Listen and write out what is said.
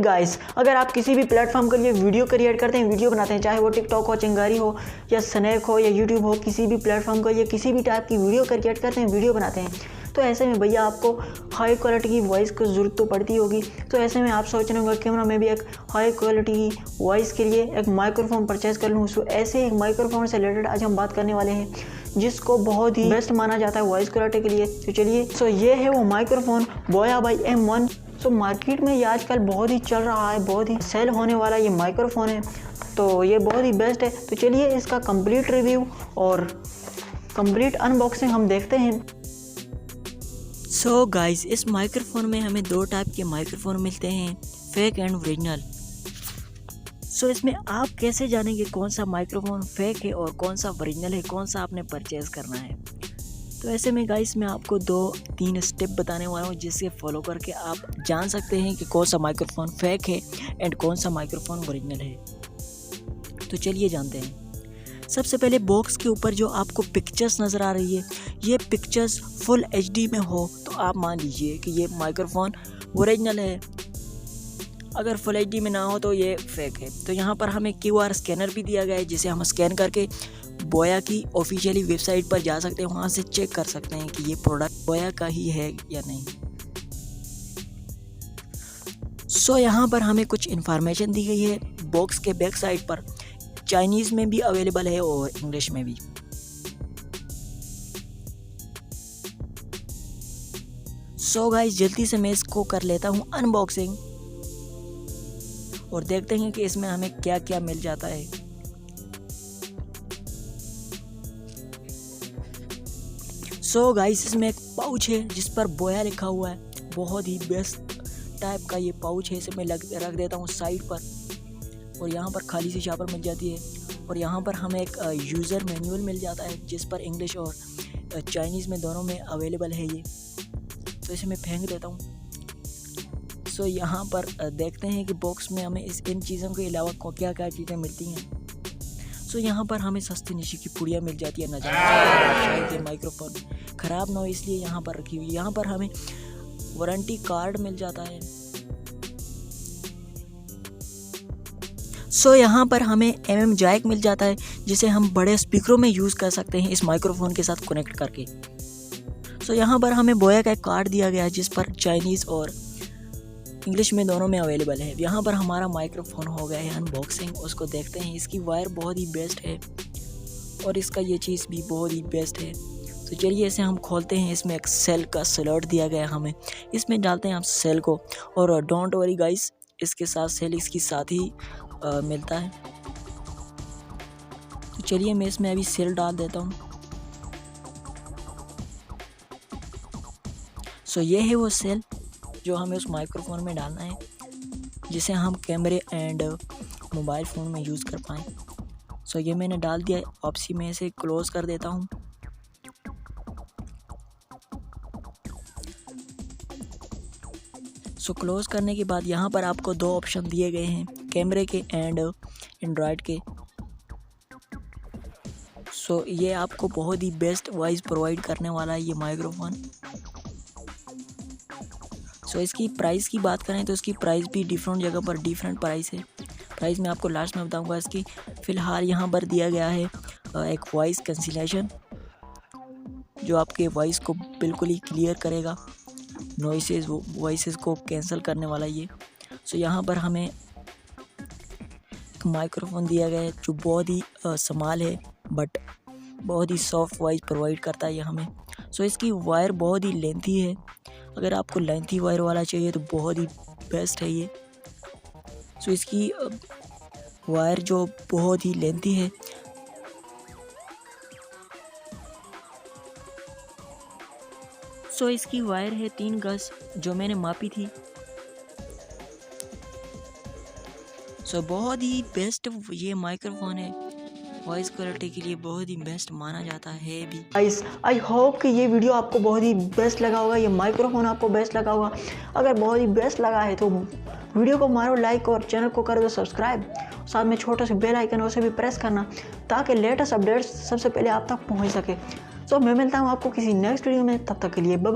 Guys, अगर आप किसी भी प्लेटफॉर्म के लिए वीडियो क्रिएट करते हैं, वीडियो बनाते हैं, चाहे वो टिकटॉक हो, चिंगारी हो या स्नैक हो या यूट्यूब हो, किसी भी प्लेटफॉर्म के लिए किसी भी टाइप की वीडियो क्रिएट करते हैं, वीडियो बनाते हैं, तो ऐसे में भैया आपको हाई क्वालिटी की वॉइस की ज़रूरत तो पड़ती होगी। तो ऐसे में आप सोच रहे होंगे कैमरा में भी एक हाई क्वालिटी की वॉइस के लिए एक माइक्रोफोन परचेज़ कर लूँ। सो ऐसे एक माइक्रोफोन से रिलेटेड आज हम बात करने वाले हैं जिसको बहुत ही बेस्ट माना जाता है वॉइस क्वालिटी के लिए। तो चलिए, सो ये है वो माइक्रोफोन बोया बाई M1। सो मार्केट में ये आजकल बहुत ही चल रहा है, बहुत ही सेल होने वाला ये माइक्रोफोन है, तो ये बहुत ही बेस्ट है। तो चलिए इसका कंप्लीट रिव्यू और कंप्लीट अनबॉक्सिंग हम देखते हैं। सो गाइस, इस माइक्रोफोन में हमें दो टाइप के माइक्रोफोन मिलते हैं, फेक एंड ओरिजिनल। सो इसमें आप कैसे जानेंगे कौन सा माइक्रोफोन फेक है और कौन सा ओरिजिनल है, कौन सा आपने परचेज़ करना है। तो ऐसे में गाइस मैं आपको 2-3 स्टेप बताने वाला हूँ जिससे फॉलो करके आप जान सकते हैं कि कौन सा माइक्रोफोन फेक है एंड कौन सा माइक्रोफोन ओरिजिनल है। तो चलिए जानते हैं। सबसे पहले बॉक्स के ऊपर जो आपको पिक्चर्स नज़र आ रही है, ये पिक्चर्स फुल HD में हो तो आप मान लीजिए कि ये माइक्रोफोन ओरिजिनल है। अगर फुल HD में ना हो तो ये फेक है। तो यहाँ पर हमें QR स्कैनर भी दिया गया है जिसे हम स्कैन करके बोया की ऑफिशियली वेबसाइट पर जा सकते हैं, वहाँ से चेक कर सकते हैं कि ये प्रोडक्ट बोया का ही है या नहीं। सो यहाँ पर हमें कुछ इन्फॉर्मेशन दी गई है बॉक्स के बैक साइड पर। चाइनीज़ में भी अवेलेबल है और इंग्लिश में भी। सो गाइस, जल्दी से मैं इसको कर लेता हूँ अनबॉक्सिंग और देखते हैं कि इसमें हमें क्या क्या मिल जाता है। सो गाइस, इसमें एक पाउच है जिस पर बोया लिखा हुआ है। बहुत ही बेस्ट टाइप का ये पाउच है। इसे मैं रख देता हूँ साइड पर और यहाँ पर खाली सी शापर मिल जाती है और यहाँ पर हमें एक यूज़र मैनुअल मिल जाता है जिस पर इंग्लिश और चाइनीज़ में दोनों में अवेलेबल है ये। तो इसे मैं फेंक देता हूँ। सो यहाँ पर देखते हैं कि बॉक्स में हमें इन चीज़ों के अलावा क्या क्या चीज़ें मिलती हैं। सो यहाँ पर हमें सस्ती नशी की पुड़िया मिल जाती है। नजर शायद ये माइक्रोफोन ख़राब ना हो इसलिए यहाँ पर रखी हुई। यहाँ पर हमें वारंटी कार्ड मिल जाता है। सो यहाँ पर हमें MM जैक मिल जाता है जिसे हम बड़े स्पीकरों में यूज़ कर सकते हैं इस माइक्रोफोन के साथ कनेक्ट करके। सो यहाँ पर हमें बोया का एक कार्ड दिया गया है जिस पर चाइनीज़ और इंग्लिश में दोनों में अवेलेबल है। यहाँ पर हमारा माइक्रोफोन हो गया है अनबॉक्सिंग, उसको देखते हैं। इसकी वायर बहुत ही बेस्ट है और इसका ये चीज़ भी बहुत ही बेस्ट है। तो चलिए इसे हम खोलते हैं। इसमें एक सेल का स्लॉट दिया गया है हमें, इसमें डालते हैं हम सेल को। और डोंट वरी गाइस, इसके साथ सेल इसकी साथ ही मिलता है। तो चलिए मैं इसमें अभी सेल डाल देता हूँ। सो ये है वो सेल जो हमें उस माइक्रोफोन में डालना है जिसे हम कैमरे एंड मोबाइल फ़ोन में यूज़ कर पाएँ। सो ये मैंने डाल दिया है। वापसी में इसे क्लोज़ कर देता हूँ। सो क्लोज़ करने के बाद यहाँ पर आपको 2 ऑप्शन दिए गए हैं, कैमरे के एंड एंड्रॉयड के। सो ये आपको बहुत ही बेस्ट वॉइस प्रोवाइड करने वाला है ये माइक्रोफोन। सो इसकी प्राइस की बात करें तो इसकी प्राइस भी डिफरेंट जगह पर डिफरेंट प्राइस है। प्राइस मैं आपको लास्ट में बताऊंगा। इसकी फ़िलहाल यहाँ पर दिया गया है एक वॉइस कैंसिलेशन जो आपके वॉइस को बिल्कुल ही क्लियर करेगा, नॉइसेस वॉइसेस को कैंसिल करने वाला ये। सो यहाँ पर हमें एक माइक्रोफोन दिया गया है जो बहुत ही स्मॉल है बट बहुत ही सॉफ्ट वॉइस प्रोवाइड करता है ये हमें। सो इसकी वायर बहुत ही लेंथी है। अगर आपको लेंथी वायर वाला चाहिए तो बहुत ही बेस्ट है ये। सो इसकी वायर जो बहुत ही लेंथी है। सो इसकी वायर है 3 गज जो मैंने मापी थी। सो बहुत ही बेस्ट ये माइक्रोफोन है, वॉइस क्वालिटी के लिए बहुत ही बेस्ट माना जाता है भी। गाइस, आई होप कि ये वीडियो आपको बहुत ही बेस्ट लगा होगा, ये माइक्रोफोन आपको बेस्ट लगा होगा। अगर बहुत ही बेस्ट लगा है तो वीडियो को मारो लाइक और चैनल को कर दो सब्सक्राइब। साथ में छोटा सा बेल आइकन उसे भी प्रेस करना ताकि लेटेस्ट अपडेट्स सबसे पहले आप तक पहुंच सके। सो मैं मिलता हूं आपको किसी नेक्स्ट वीडियो में, तब तक के लिए बाय बाय।